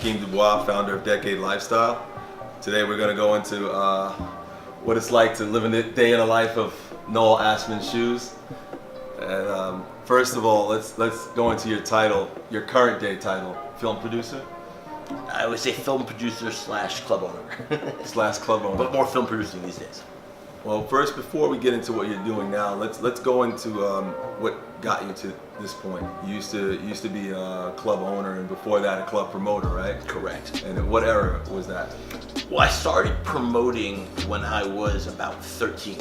Hakeem Dubois, founder of DEKAD Lifestyle. Today we're going to go into what it's like to live in the day in the life of Noel Ashman's shoes. And first of all, let's go into your title, your current day title, film producer? I would say film producer slash club owner. Slash club owner. But more film producing these days. Well, first, before we get into what you're doing now, let's go into what got you to this point. You used to be a club owner, and before that, a club promoter, right? Correct. And what era was that? Well, I started promoting when I was about 13.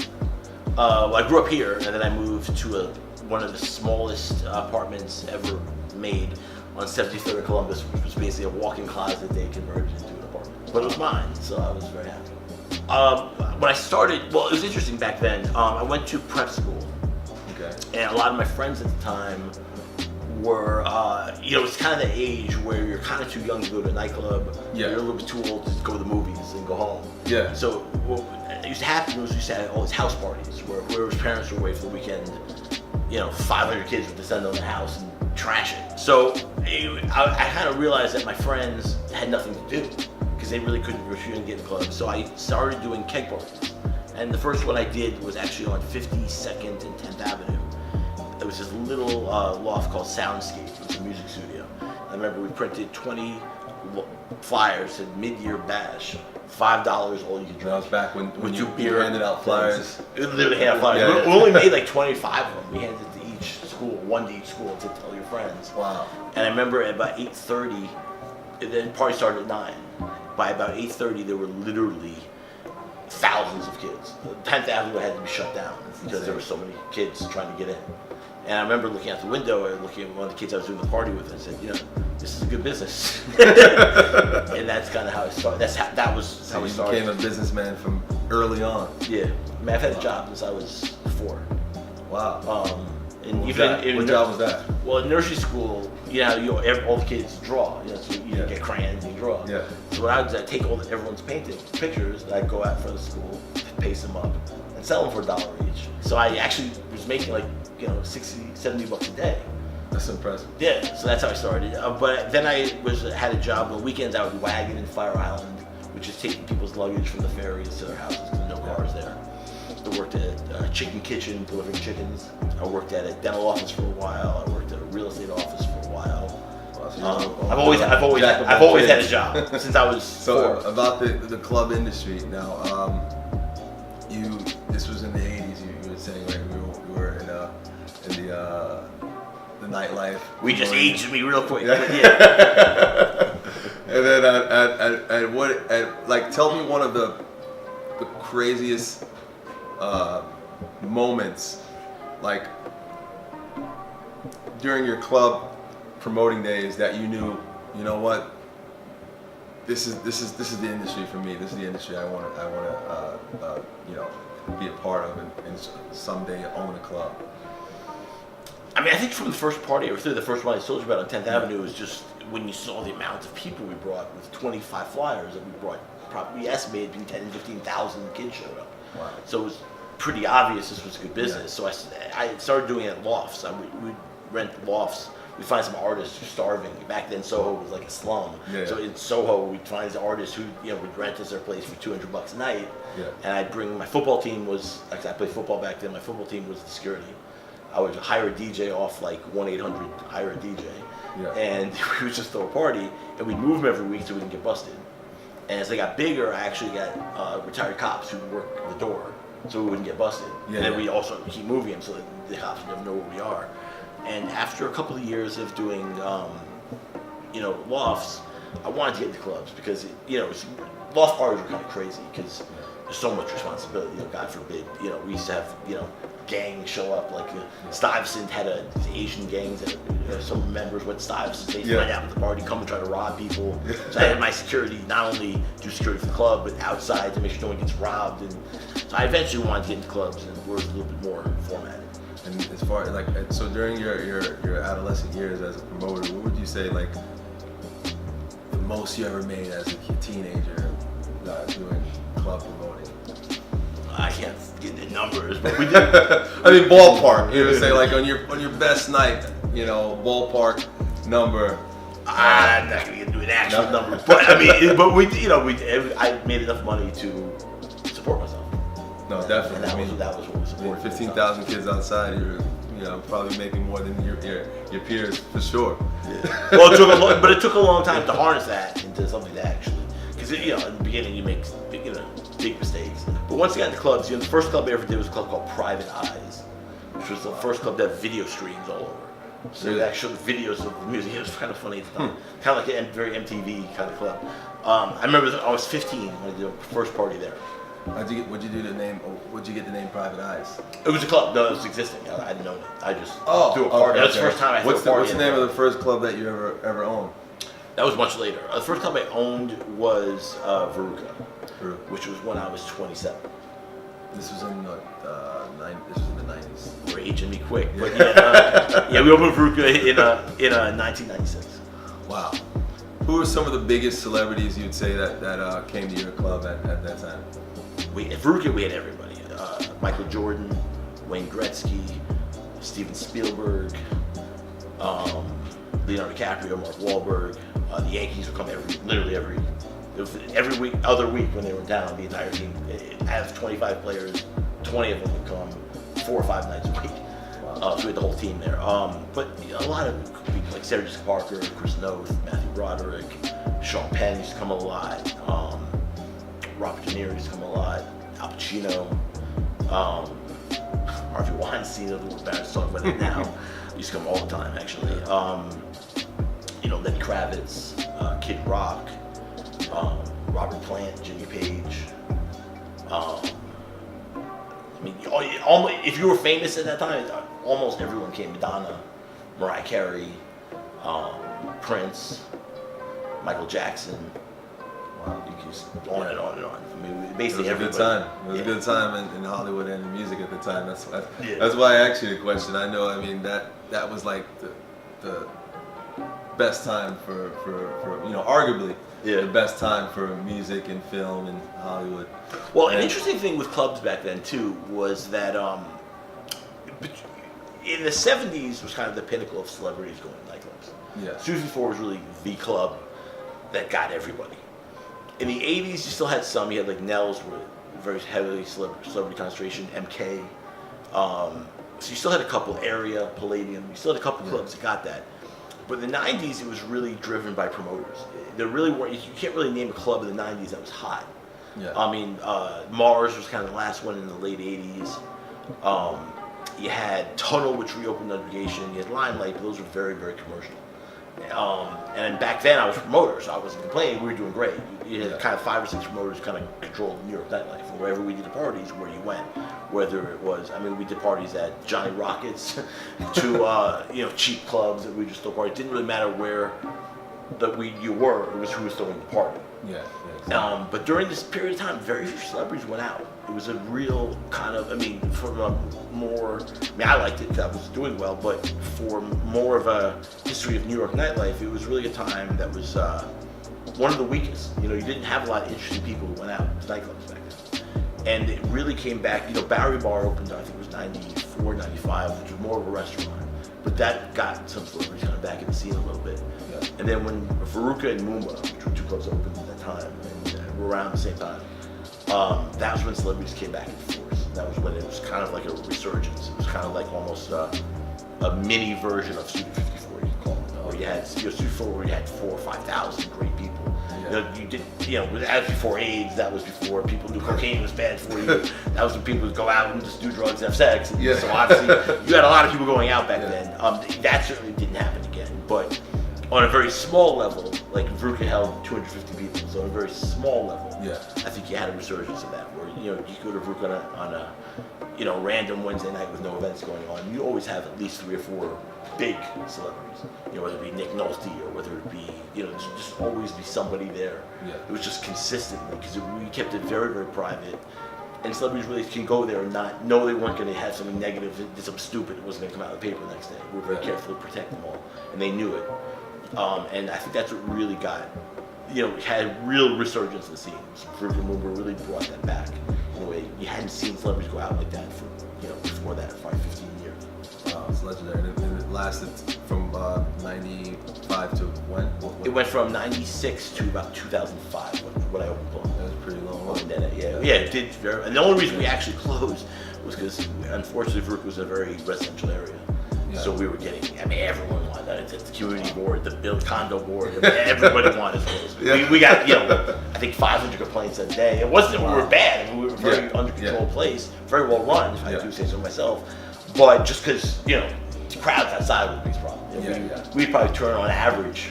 I grew up here, and then I moved to one of the smallest apartments ever made on 73rd and Columbus, which was basically a walk-in closet they converted into an apartment. But it was mine, so I was very happy. When I started, well, it was interesting back then. I went to prep school, okay, and a lot of my friends at the time were, it's kind of the age where you're kind of too young to go to a nightclub. Yeah. You're a little bit too old to go to the movies and go home. Yeah. So what used to happen was we used to have all these house parties where whoever's parents were away for the weekend, 500 kids would descend on the house and trash it. So I kind of realized that my friends had nothing to do, because they really couldn't get in clubs. So I started doing keg parties. And the first one I did was actually on 52nd and 10th Avenue. There was this little loft called Soundscape. It was a music studio. I remember we printed 20 flyers, said mid-year bash, $5 all you could drink. That was back when you beer handed out flyers. It literally handed out flyers. Yeah, We only made like 25 of them. We handed it to each school, one to each school, to tell your friends. Wow. And I remember at about 8:30, then the party started at 9. By about 8:30, there were literally thousands of kids. 10th Avenue had to be shut down because there were so many kids trying to get in. And I remember looking out the window and looking at one of the kids I was doing the party with, and I said, this is a good business. And that's kind of how I started. That was how I started. You became a businessman from early on. Yeah. I mean, I've had a job since I was 4. Wow. And what job was that? Well, in nursery school, all the kids draw. So you get crayons and you draw. Yeah. So what I would do, I'd take everyone's pictures, and I'd go out for the school, paste them up, and sell them for $1 each. So I actually was making like 60, 70 bucks a day. That's impressive. Yeah. So that's how I started. But then I had a job on the weekends. I would wagon in Fire Island, which is taking people's luggage from the ferries to their houses because no cars there. I worked at a chicken kitchen delivering chickens. I worked at a dental office for a while. I worked at a real estate office for a while. I've always had a job since I was 4. About the club industry now, this was in the 80s. You were saying, right? We were in the nightlife. We just aged me real quick. Yeah. And then tell me one of the craziest moments, like during your club promoting days, that you knew, what, this is the industry for me. This is the industry I want to be a part of and someday own a club. I mean, I think from the first party, or through the first one I told you about on 10th Avenue, was just when you saw the amount of people we brought with 25 flyers that we brought. We estimated between 10,000 and 15,000 kids showed up. Wow. So it was pretty obvious this was a good business. Yeah. So I started doing it at lofts. We'd rent lofts. We'd find some artists who were starving. Back then, Soho was like a slum. Yeah. So in Soho, we'd find artists who would rent us their place for $200 a night. Yeah. And I'd bring my football team I played football back then. My football team was the security. I would hire a DJ off like 1-800 hire a DJ. Yeah. And we would just throw a party, and we'd move them every week so we didn't get busted. And as they got bigger, I actually got retired cops who would work the door so we wouldn't get busted. Yeah. And then we also keep moving them so that the cops would never know where we are. And after a couple of years of doing, lofts, I wanted to get into clubs because, loft parties were kind of crazy because there's so much responsibility. God forbid, we used to have, gangs show up. Like Stuyvesant had these Asian gangs that some members went to Stuyvesant. They went out at the party, come and try to rob people. So I had my security not only do security for the club, but outside to make sure no one gets robbed. And so I eventually wanted to get into clubs and were a little bit more formatted. And as far as so during your adolescent years as a promoter, what would you say the most you ever made as a teenager doing club promoting? I can't get the numbers, but we did. I mean, ballpark. You would say on your best night, ballpark number. I'm not gonna get into it. an actual number, but I mean, but I made enough money to support myself. No, definitely. And that was what we supported. 15,000 kids outside, you're probably making more than your peers for sure. Yeah. Well, it took a long time to harness that into something that actually, because in the beginning you make big mistakes. But once you got into clubs, the first club I ever did was a club called Private Eyes, which was the first club that had video screens all over. So they actually videos of the music. It was kind of funny at the time. Kind of like a very MTV kind of club. I remember I was 15 when I did the first party there. What'd you get the name Private Eyes? It was a club. No, it was existing. I didn't know it. I just threw a party. Okay. That was the first time I threw a party. What's the name of the first club that you ever owned? That was much later. The first club I owned was Veruca, which was when I was 27. This was in the 90s. You're aging me quick, but yeah, we opened Veruca in 1996. Wow. Who were some of the biggest celebrities you'd say that came to your club at that time? At Veruca, we had everybody. Michael Jordan, Wayne Gretzky, Steven Spielberg, Leonardo DiCaprio, Mark Wahlberg. The Yankees would come literally every other week when they were down. The entire team, out of 25 players, 20 of them would come 4 or 5 nights a week. So we had the whole team there. But a lot of people like Sarah Jessica Parker, Chris Noth, Matthew Broderick, Sean Penn used to come a lot. Robert De Niro used to come a lot. Al Pacino, Harvey Weinstein, we're embarrassed to talk about it now. He used to come all the time, actually. Lenny Kravitz, Kid Rock, Robert Plant, Jimmy Page. If you were famous at that time, almost everyone came. Madonna, Mariah Carey, Prince, Michael Jackson. Wow, you can just on and on and on. I mean, basically everybody. It was a good time in Hollywood and in music at the time. That's why I asked you the question. I know. I mean that was like the best time for arguably the best time for music and film in Hollywood. Well, an interesting thing with clubs back then too was that in the 70s was kind of the pinnacle of celebrities going to nightclubs. Yeah. Suzy 4 was really the club that got everybody. In the 80s, you still had some. You had like Nell's, were very heavily celebrity concentration. MK. So you still had a couple. Area, Palladium. You still had a couple clubs that got that. But in the 90s, it was really driven by promoters. There really weren't. You can't really name a club in the 90s that was hot. Yeah. I mean, Mars was kind of the last one in the late 80s. You had Tunnel, which reopened Undergation. You had Limelight, but those were very, very commercial. And back then I was promoter, so I wasn't complaining. We were doing great. You had kind of 5 or 6 promoters kind of controlled New York nightlife. And wherever we did the parties, where you went, whether it was, we did parties at Johnny Rockets to cheap clubs that we just throw parties. It didn't really matter where you were. It was who was throwing the party. Yeah. Exactly. But during this period of time, very few celebrities went out. It was a real kind of, from a more, I liked it because I was doing well, but for more of a history of New York nightlife, it was really a time that was one of the weakest. You didn't have a lot of interesting people who went out to nightclubs back then. And it really came back, Barry Bar opened, I think it was 94, 95, which was more of a restaurant. But that got some celebrities kind of back in the scene a little bit. Yeah. And then when Veruca and Moomba, which were 2 clubs that opened at that time, and were around the same time, that was when celebrities came back in force. That was when it was kind of like a resurgence. It was kind of like almost a mini version of Studio 54, you could call it. Where you had Studio 54, where you had 4,000 or 5,000 great people. Yeah. You did, that was before AIDS. That was before people knew cocaine was bad for you. That was when people would go out and just do drugs and have sex. And so obviously, you had a lot of people going out back then. That certainly didn't happen again. But on a very small level, like Veruca held 250 people, so on a very small level, I think you had a resurgence of that, where you go to Veruca on a random Wednesday night with no events going on. You always have at least 3 or 4 big celebrities, whether it be Nick Nolte or whether it be just always be somebody there. Yeah. It was just consistently because we kept it very, very private. And celebrities really can go there and not know they weren't going to have something negative, did something stupid that wasn't going to come out of the paper the next day. We were very careful to protect them all, and they knew it. And I think that's what really had real resurgence in the scene. Veruca and Moomba really brought that back in a way you hadn't seen celebrities go out like that for, before that, 5, 15 years. it's legendary. And it lasted from 95 to when? It went from 96 to about 2005 when I opened Plum. That was pretty long. And then it did very. And the only reason we actually closed was because, unfortunately, Verk was in a very residential area. Yeah. So we were getting, I mean, everyone wanted that. It's the community board, the build condo board, I mean, everybody wanted us. Yeah. We got, I think 500 complaints a day. It wasn't that we were bad. I mean, we were a very under controlled place, very well run, if I do say so myself. But just because, crowds outside was a big problem. We'd probably turn on average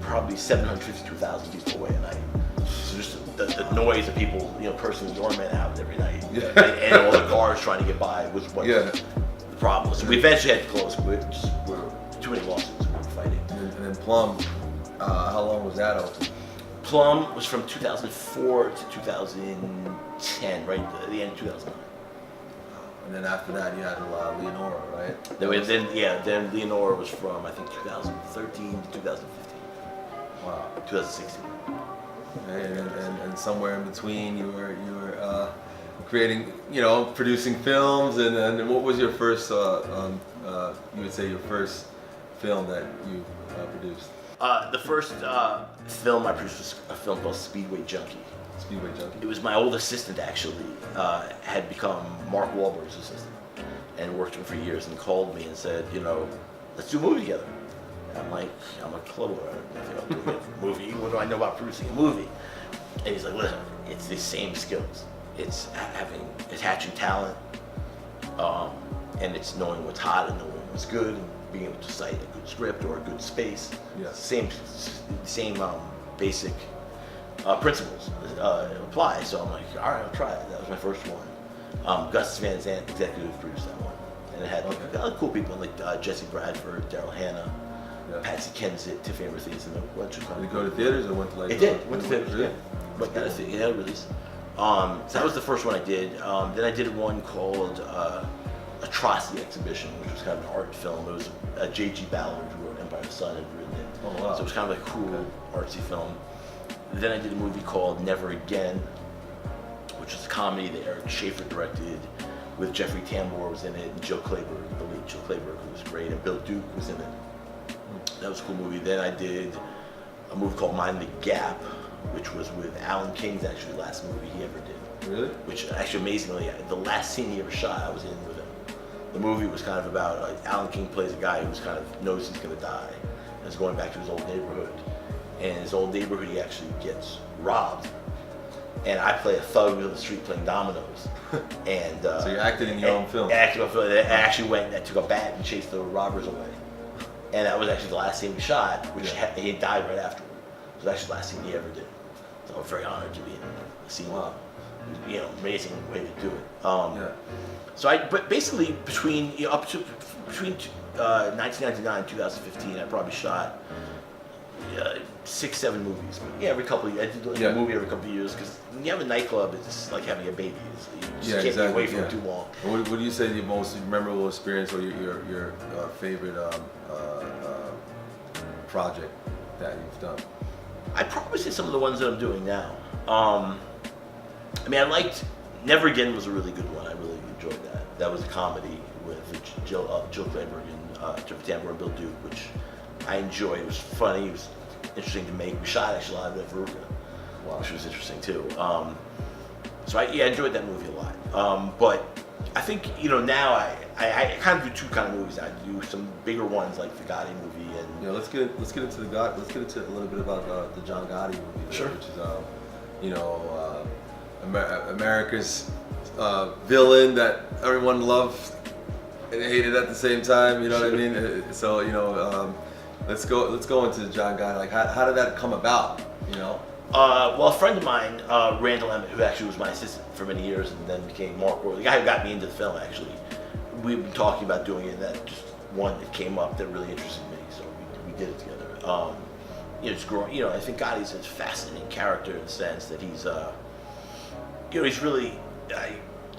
probably 752,000 people away a night. So just the noise of people, cursing the doorman out every night. Yeah. And all the cars trying to get by was what the problem was. So we eventually had to close. We're too many lawsuits. We were fighting. And then Plum, how long was that open? Plum was from 2004 to 2010, right at the end of 2009. And then after that, you had Leonora, right? Then Leonora was from, I think, 2013 to 2015. Wow. 2016. And somewhere in between, you were creating, producing films. And what was your first, you would say, your first film that you produced? The first film I produced was a film called Speedway Junkie. Speedway Junkie. It was my old assistant, actually, had become Mark Wahlberg's assistant and worked with him for years, and called me and said, let's do a movie together. And I'm like, I'm a clubber. I'm doing a movie. What do I know about producing a movie? And he's like, listen, it's the same skills. It's attaching talent, and it's knowing what's hot and knowing what's good, and being able to cite a good script or a good space. Yes. Same basic principles apply. So I'm like, all right, I'll try it. That was my first one. Gus Van Zandt executive produced that one, and it had other cool people like Jesse Bradford, Daryl Hannah, Patsy Kensit, Tiffany Amethyst, and a bunch of. Did it go to theaters or went to It did. Went to theaters. Yeah. But got a release. So that was the first one I did. Then I did one called Atrocity Exhibition, which was kind of an art film. It was J.G. Ballard, who wrote Empire of the Sun, had written it. Oh, wow. So it was kind of like a cool artsy film. Then I did a movie called Never Again, which was a comedy that Eric Schaefer directed, with Jeffrey Tambor was in it, and Joe Clayburgh, the late Joe Clayburgh, who was great, and Bill Duke was in it. That was a cool movie. Then I did a movie called Mind the Gap, which was with Alan King's actually last movie he ever did. Really? Which actually, amazingly, the last scene he ever shot, I was in with him. The movie was kind of about Alan King plays a guy who's kind of knows he's going to die, and is going back to his old neighborhood. And his old neighborhood, he actually gets robbed. And I play a thug on the street playing dominoes. And so you acted in your own film? I actually went and I took a bat and chased the robbers away. And that was actually the last scene we shot, which he died right afterward. So that's actually the last scene he ever did. So I'm very honored to be in the scene. Wow. Amazing way to do it. So but basically between 1999 and 2015, I probably shot 6-7 movies. But every couple of years. I did a movie every couple of years, because when you have a nightclub, it's like having a baby. You just can't be away from it too long. What do you say the most memorable experience or your favorite project that you've done? I'd probably say some of the ones that I'm doing now. I liked Never Again was a really good one. I really enjoyed that. That was a comedy with Joe Clayburgh and Jeffrey Tambor and Bill Duke, which I enjoyed. It was funny. It was interesting to make. We shot actually live at Veruca, which was interesting too. So I enjoyed that movie a lot. But I think now I kind of do two kind of movies. I do some bigger ones like the Gotti movie and let's get into the Gotti. Let's get into a little bit about the John Gotti movie. Sure. Which is America's villain that everyone loved and hated at the same time. You know what I mean? So let's go into John Gotti. Like how did that come about? Well, a friend of mine, Randall Emmett, who actually was my assistant for many years and then became Mark Wahlberg, the guy who got me into the film, actually, we've been talking about doing it, and that just one that came up that really interested me, so we did it together. It's growing. I think Gotti's a fascinating character in the sense that he's, he's really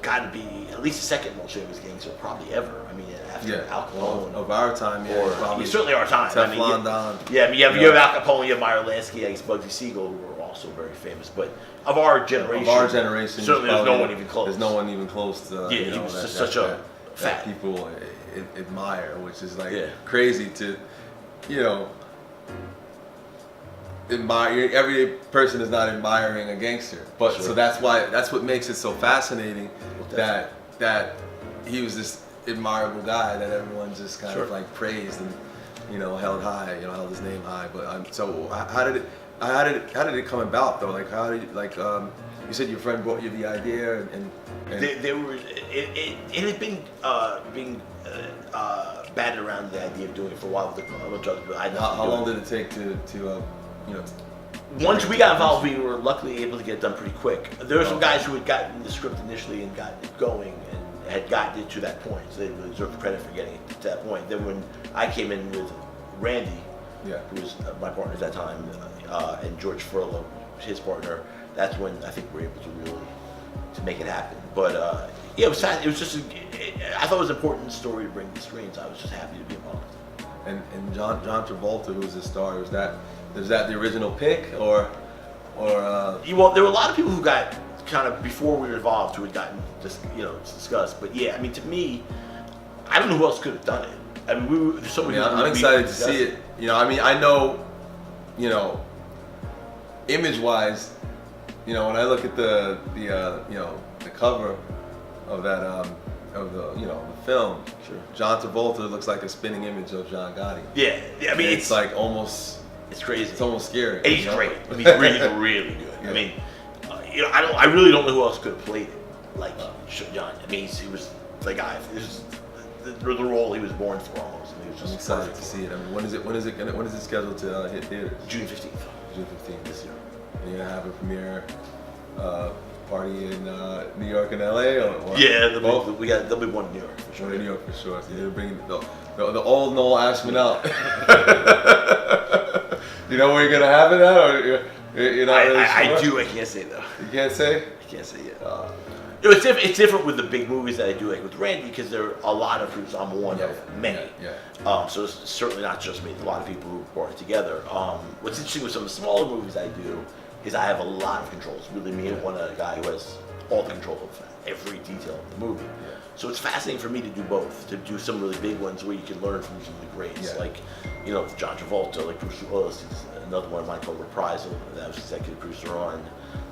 got to be at least the second most famous gangster probably ever. I mean, after Al Capone of our time, probably certainly our time. Teflon Don. You have Al Capone, you have Meyer Lansky, I guess Bugsy Siegel, who were also very famous. But of our generation, certainly there's no one even close. There's no one even close to. He was just such a that people admire, which is like Yeah. crazy to, you know, admire. Every person is not admiring a gangster, but Sure. so that's what makes it so fascinating Well, that he was this admirable guy that everyone just kind Sure. of like praised and, you know, held high, you know, held his name high. But so how did it come about though? Like how did you said your friend brought you the idea and There were it had been being batted around the idea of doing it for a while with the drugs, but I how long did it take to you know? Once we got involved, we were luckily able to get it done pretty quick. There were some guys who had gotten the script initially and gotten it going and had gotten it to that point, so they really deserve the credit for getting it to that point. Then when I came in with Randy, Yeah. who was my partner at that time, and George Furlow, his partner, that's when I think we were able to really to make it happen. But yeah, it was sad. It was just I thought it was an important story to bring to the screen, so I was just happy to be involved. And John Travolta, who was the star, was that the original pick or Well, there were a lot of people who got kind of before we were involved who had gotten just discussed. But yeah, I mean, to me, I don't know who else could have done it. I mean, there's so many. I'm excited to see it. You know, I mean, I know, you know, image-wise, you know, when I look at the cover of that of the film, Sure. John Travolta looks like a spinning image of John Gotti. Yeah, I mean, It's like almost. it's crazy. It's almost scary. And he's you know? great. I mean, he's really, really good. Yeah. I mean, I really don't know who else could have played it like John. I mean, he was the guy. This is the role he was born for almost. I mean, it was I'm just excited perfect to for see him. it. I mean, when is it scheduled to hit theaters? June 15th. June 15th this year. And you're gonna have a premiere party in New York and LA, or Yeah, both? there'll be one in New York for Sure, sure. in New York for sure. So you're bringing the old Noel Ashman out. You know where you're gonna have it at, or you're not really I sure? do. I can't say though. You can't say. I can't say yet. It's different with the big movies that I do, like with Randy, because there are a lot of producers. I'm one of many. Yeah. So it's certainly not just me. There's a lot of people who brought it together. What's interesting with some of the smaller movies I do is I have a lot of controls. Really, me and one other guy who has all the control of every detail of the movie. Yeah. So it's fascinating for me to do both. To do some really big ones where you can learn from some of the greats, Yeah. like John Travolta, like Bruce Willis is another one of mine called Reprisal that I was executive producer on.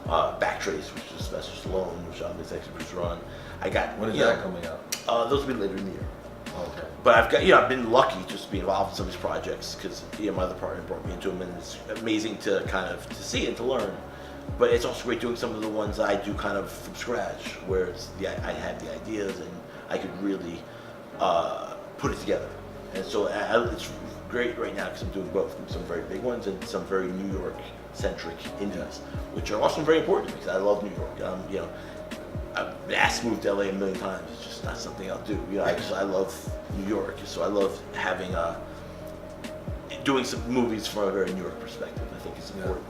Backtrace, which is Sylvester Stallone, which I'm executive producer on. I got When is that coming out? Those will be later in the year. Okay. But I've been lucky just to be involved in some of these projects because my other partner brought me into them, and it's amazing to kind of to see and to learn. But it's also great doing some of the ones I do kind of from scratch, where I have the ideas and I could really put it together. And so it's great right now because I'm doing both, some very big ones and some very New York-centric indies, which are also very important to me because I love New York. I've been asked to move to LA a million times. It's just not something I'll do. I love New York, so I love having doing some movies from a very New York perspective. I think it's important.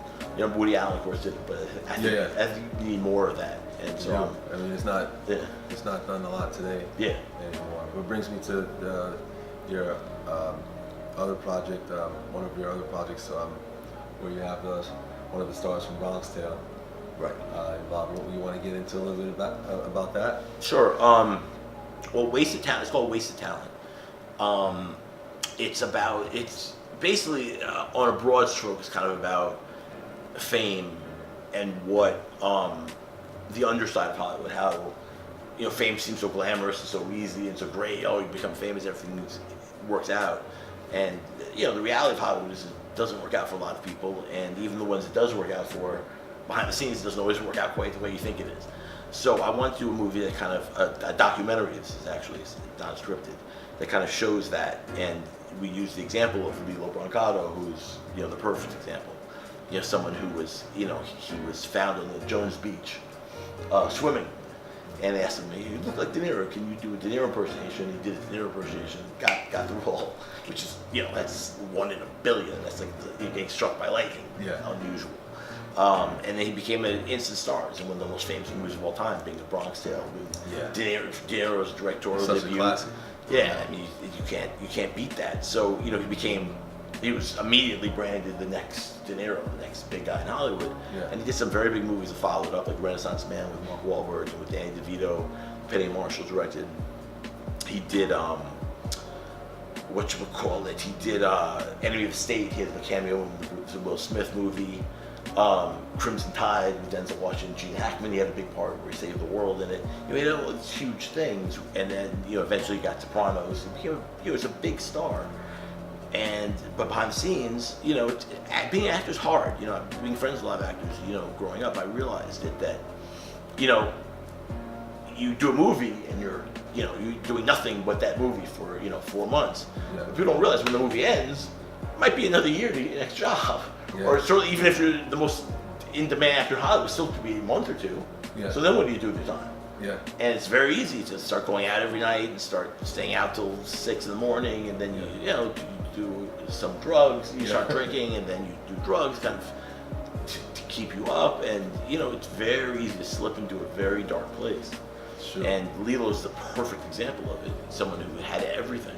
Woody Allen, of course, did it, but I think you need more of that. And so, I mean, it's not done a lot today. Yeah. Anymore. What brings me to your other project, one of your other projects, where you have one of the stars from Bronx Tale. Right. Involved. You want to get into a little bit about that? Sure. Well, Wasted Talent. It's called Wasted Talent. It's basically on a broad stroke. It's kind of about fame and what the underside of Hollywood. How fame seems so glamorous and so easy and so great. Oh, you become famous, everything works out. And the reality of Hollywood is it doesn't work out for a lot of people. And even the ones it does work out for, behind the scenes, it doesn't always work out quite the way you think it is. So I want to do a movie that kind of, a documentary, this is actually not scripted, that kind of shows that. And we use the example of Lilo Brancato, who's, the perfect example. Someone who was, he was found on the Jones Beach, swimming. And they asked him, you look like De Niro, can you do a De Niro impersonation? He did a De Niro impersonation, got the role, which is, that's 1 in a billion. That's like getting struck by lightning. Yeah. Unusual. And then he became an instant star. It's one of the most famous movies of all time, being The Bronx Tale. De Niro's directorial Such debut. a classic. Yeah, I mean, you can't beat that. So he was immediately branded the next De Niro, the next big guy in Hollywood. Yeah. And he did some very big movies that followed up, like Renaissance Man with Mark Wahlberg and with Danny DeVito, Penny Marshall directed. He did whatchamacallit, he did Enemy of the State. He had the cameo in the Will Smith movie. Crimson Tide with Denzel Washington, Gene Hackman. He had a big part where he saved the world in it. He made all these huge things, and then eventually he got to Sopranos and became he was a big star. But behind the scenes, being an actor's hard. Being friends with a lot of actors, growing up, I realized that you do a movie and you're doing nothing but that movie for 4 months. Yeah. But people don't realize when the movie ends, it might be another year to get your next job. Yeah. Or certainly even if you're the most in-demand actor in Hollywood, still could be a month or two. Yeah. So then what do you do with your time? Yeah. And it's very easy to start going out every night and start staying out till 6 in the morning, and then you do some drugs. You start drinking, and then you do drugs, kind of to keep you up. And it's very easy to slip into a very dark place. Sure. And Lilo's the perfect example of it. Someone who had everything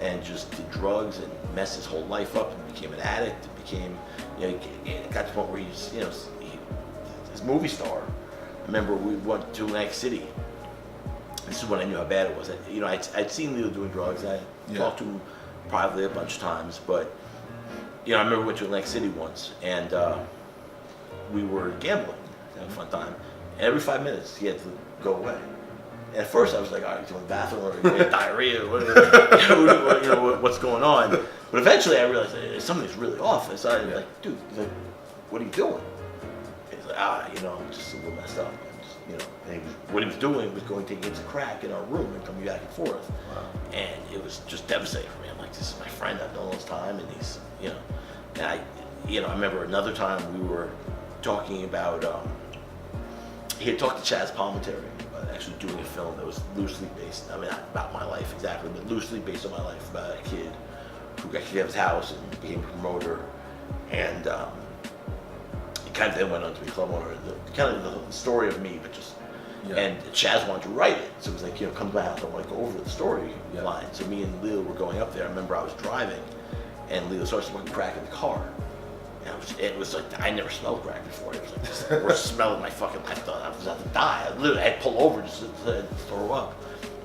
and just did drugs and messed his whole life up and became an addict. And became, it got to the point where he's, his movie star. I remember we went to Atlantic City. This is when I knew how bad it was. I'd seen Lilo doing drugs. I talked to him privately a bunch of times, but I remember we went to Atlantic City once, and we were gambling, having a fun time. And every 5 minutes, he had to go away. And at first, I was like, "Are you doing the bathroom or are you diarrhea? What's going on?" But eventually, I realized something's really off. And so I was like, "Dude," he's like, "What are you doing?" He's like, I'm just a little messed up. And what he was doing was going to get into crack in our room and coming back and forth. Wow. And it was just devastating for me. I'm like, this is my friend I've known all this time, and he's, and I remember another time we were talking about, he had talked to Chaz Palminteri about actually doing a film that was loosely based, not about my life exactly, but loosely based on my life, about a kid who got kicked out of his house and became a promoter, and he kind of then went on to be a club owner. Kind of the story of me, but just, and Chaz wanted to write it, so it was like, come to my house, I want to go over the story line. So me and Lilo were going up there. I remember I was driving, and Lilo started smoking crack in the car. And it was like, I never smelled crack before. It was like this worst smell of my fucking life. I thought I was about to die. I had to pull over just to throw up.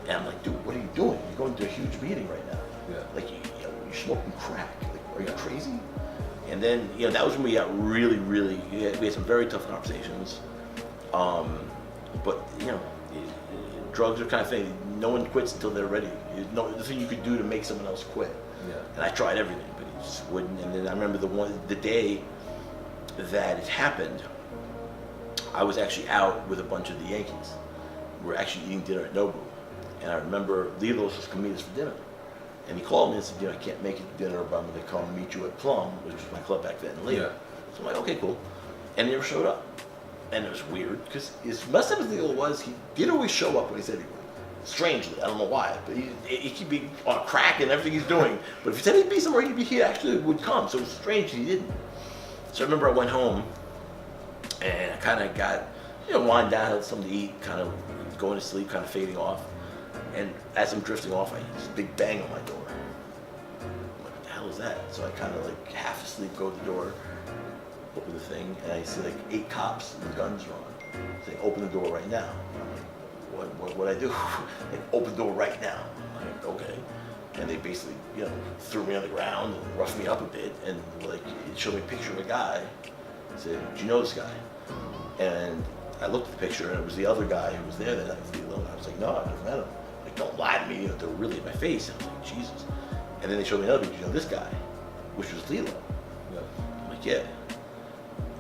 And I'm like, dude, what are you doing? You're going to a huge meeting right now. Yeah. Like, you're smoking crack. Like, are you crazy? And then, that was when we got really, really, we had some very tough conversations. But, drugs are kind of thing. No one quits until they're ready. There's nothing you could do to make someone else quit. Yeah. And I tried everything, but he just wouldn't. And then I remember the day that it happened, I was actually out with a bunch of the Yankees. We were actually eating dinner at Nobu. And I remember Lilo was supposed to come meet us for dinner. And he called me and said, I can't make it to dinner, but I'm going to come meet you at Plum, which was my club back then, later. Yeah. So I'm like, okay, cool. And he never showed up. And it was weird, because as messed up as Lilo was, he did always show up when he said he would. Strangely, I don't know why, but he could be on crack and everything he's doing. But if he said he'd be somewhere, he actually would come. So it was strange he didn't. So I remember I went home, and I kind of got, wind down, had something to eat, kind of going to sleep, kind of fading off. And as I'm drifting off, I hear this big bang on my door. I'm like, what the hell is that? So I kind of like half asleep, go to the door, open the thing, and I see like 8 cops with guns drawn. Saying, open the door right now. I'm like, what I do? Like, open the door right now. I'm like, okay. And they basically, threw me on the ground and roughed me up a bit, and like it showed me a picture of a guy. I said, do you know this guy? And I looked at the picture, and it was the other guy who was there that night with Lilo. I was like, no, I've never met him. Like, don't lie to me. They were really in my face. I was like, Jesus. And then they showed me another picture. This guy, which was Lilo. Yeah. I'm like, yeah.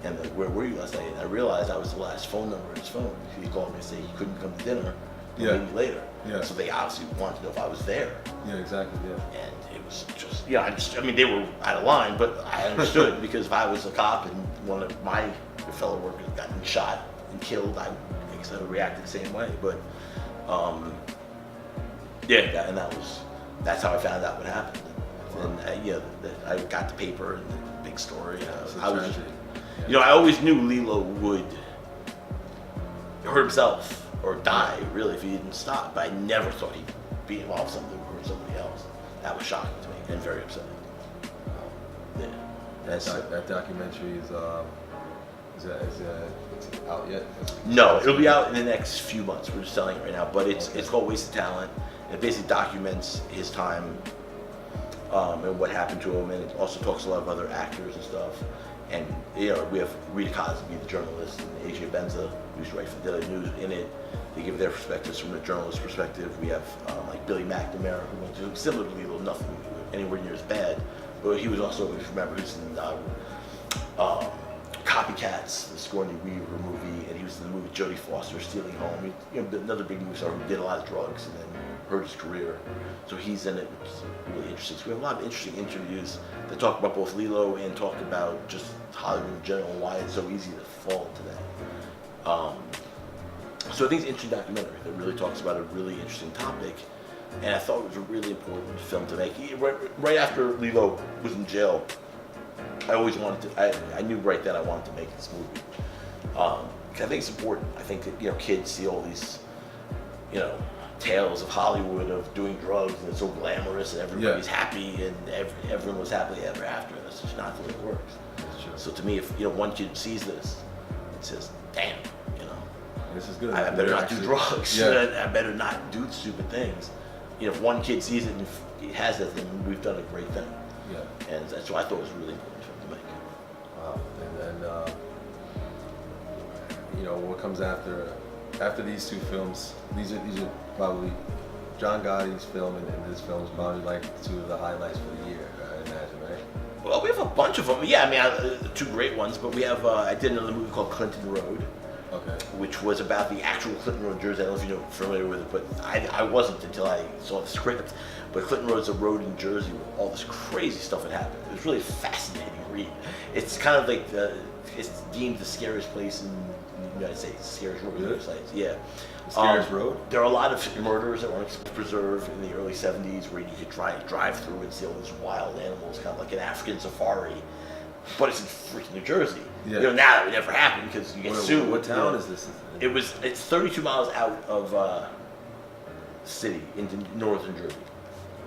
And like, where were you last night? And I realized I was the last phone number in his phone. He called me and said he couldn't come to dinner. Meet me later. Yeah. So they obviously wanted to know if I was there. Yeah, exactly. Yeah. And it was just, I mean, they were out of line, but I understood because if I was a cop and one of my fellow workers had gotten shot and killed, I guess I would react the same way. But and that's how I found out what happened. And I got the paper and the big story. I was just, I always knew Lilo would hurt himself or die, really, if he didn't stop. But I never thought he'd be involved in something or hurt somebody else. That was shocking to me and very upsetting. Yeah. That documentary is it out yet? No, it'll be out in the next few months. We're just selling it right now, but it's called Wasted Talent, It basically documents his time and what happened to him, and it also talks a lot of other actors and stuff. And you know, we have Rita Cosby, the journalist, and Asia Benza, who used to write for the Daily News, in it. They give their perspectives from the journalist perspective. We have like Billy McNamara, who went to similar to Lilo, nothing anywhere near as bad, but he was also, if you remember, he was in Copycats, the Sigourney Weaver movie, and he was in the movie Jodie Foster, Stealing Home. He, you know, another big movie star who did a lot of drugs and then hurt his career. So he's in it, which is really interesting. So we have a lot of interesting interviews that talk about both Lilo and talk about just Hollywood in general and why it's so easy to fall into that. So I think it's an interesting documentary that really talks about a really interesting topic, and I thought it was a really important film to make. Right after Lilo was in jail, I always wanted to, I knew right then I wanted to make this movie. I think it's important. I think that, you know, kids see all these, you know, tales of Hollywood of doing drugs and it's so glamorous and everybody's happy and everyone was happily ever after. That's just not the way it works. So to me, if, you know, one kid sees this and says, damn, you know, this is good. I better not do drugs. Yeah. I better not do stupid things. You know, if one kid sees it and he has that, then we've done a great thing. Yeah. And that's why I thought it was really important for him to make. Wow. And then, you know, what comes after these two films? These are probably John Gotti's film and this film is probably like two of the highlights for the year, I imagine, right? Well, we have a bunch of them. Yeah, I mean, two great ones, but we have, I did another movie called Clinton Road. Okay. Which was about the actual Clinton Road, Jersey. I don't know if you're familiar with it, but I wasn't until I saw the script. But Clinton Road's a road in Jersey where all this crazy stuff had happened. It was really a fascinating read. It's kind of like it's deemed the scariest place in the United States, scariest road in the United States. Yeah. The scariest road? There are a lot of murders that were preserved in the early 70s where you could drive through and see all these wild animals, kind of like an African safari. But it's in freaking New Jersey. Yeah. You know, now that would never happen because you get sued. What town is this? It's 32 miles out of the city into northern Jersey.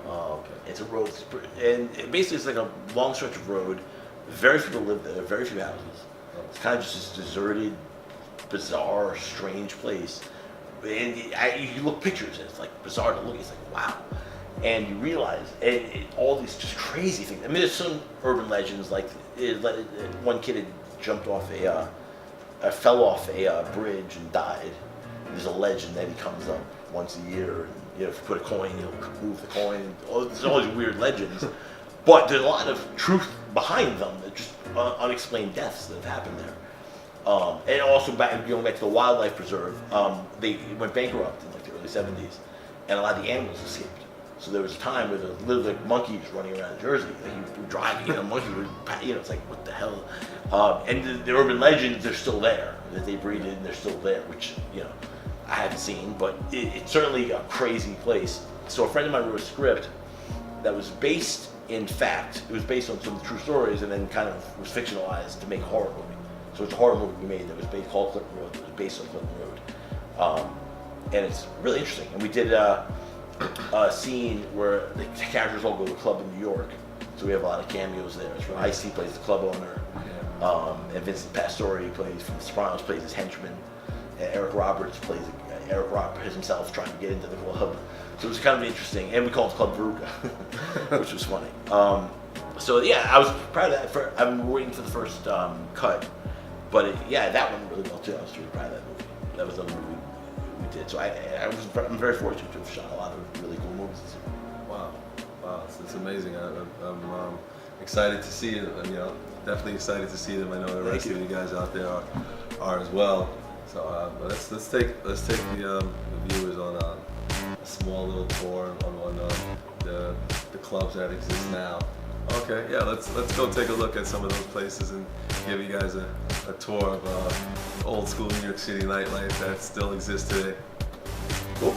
Oh, okay. It's a road, and basically it's like a long stretch of road. Very few people live there. Very few houses. It's kind of just this deserted, bizarre, strange place. And you look pictures, and it's like bizarre to look. It's like wow. And you realize all these just crazy things. I mean, there's some urban legends like one kid had jumped off fell off a bridge and died. There's a legend that he comes up once a year, and you know, if you put a coin, he'll move the coin. There's all these weird legends, but there's a lot of truth behind them. That just unexplained deaths that have happened there. And also going back to the wildlife preserve, they went bankrupt in like the early 70s, and a lot of the animals escaped. So there was a time where there lived like monkeys running around Jersey. Like you were driving, and a monkey would, you know, it's like what the hell. And the urban legends, they're still there. That they breed in, they're still there, which you know I haven't seen, but it's certainly a crazy place. So a friend of mine wrote a script that was based in fact. It was based on some true stories, and then kind of was fictionalized to make a horror movie. So it's a horror movie we made that was called Clinton Road. That was based on Clinton Road, and it's really interesting. And we did a scene where the characters all go to a club in New York. So we have a lot of cameos there. It's where Ice-T plays the club owner, and Vincent Pastore plays from The Sopranos plays his henchman, and Eric Roberts plays Eric Roberts himself trying to get into the club. So it was kind of interesting, and we called it Club Veruca, which was funny. So yeah, I was proud of that. I'm waiting for the first cut, but that went really well too. I was really proud of that movie. That was another movie we did. So I'm very fortunate to have shot a lot of really cool movies this year. Wow, it's amazing. I'm excited to see it. You know, definitely excited to see them. I know the rest of you guys out there are as well. So let's take the viewers on a small little tour on the clubs that exist now. Okay, yeah, let's go take a look at some of those places and give you guys a tour of old school New York City nightlife that still exists today. Cool.